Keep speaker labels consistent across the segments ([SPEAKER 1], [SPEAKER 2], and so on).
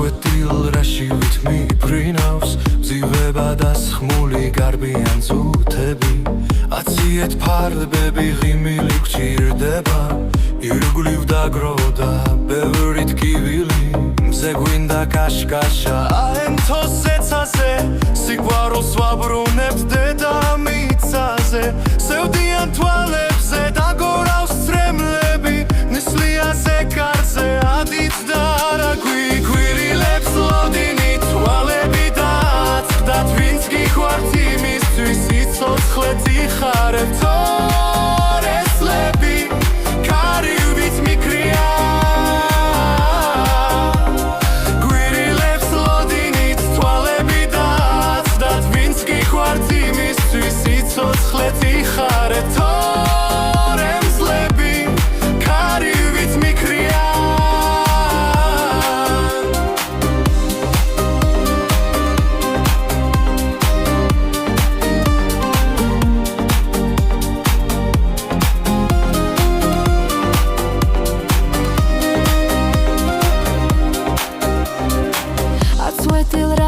[SPEAKER 1] აწყვეტილ რაშივით მიფრინავს მძივება და სხმული გარბიან წუთები აციეთ ფარდები ღიმილი გჭირდება ირგვლივ დაგრო და ბევრი ტკივილი მზე გვინდა კაშკაშა აენთო სეცაზე სიყვარულს ვაბრუნებთ დედამიწაზე სევდიან თვალებზე დაგორავს წრემლები ნისლია ზეკარზე ადით და არაგვი გვირილებს ლოდინი თვალები დააწყდათ ვინც გიხვართ იმისთვის სიცოცხლე დიხარებთ ორესლები კარივით მიკრია გვირილებს ლოდინით თვალები დააწყდათ ვინც გიხვართ იმისთვის სიცოცხლე დიხარებთ ორესლები კარივით მიკრია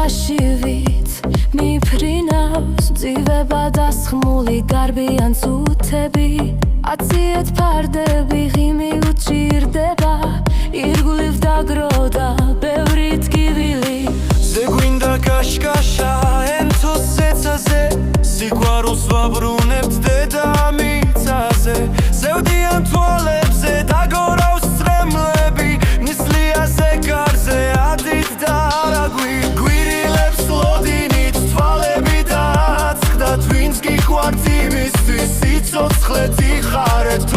[SPEAKER 1] რაშივით მიფრინავს მძივება და სხმული გარბიან წუთები აციეთ ფარდები ღიმი უჭირდება ირგვლივ დაგრო და ბევრი ტკივილი მზე გვინდა კაშკაშა ემთო სეცაზე სიყვარულს ვაბრუნებთ დედამიწაზე ზევდიან თვალებზე დაგორავს წრემლები ნისლია ზეკარზე ადით და არაგვი ვინც გიხვართ იმისთვის სიცოცხლე დიხარებთ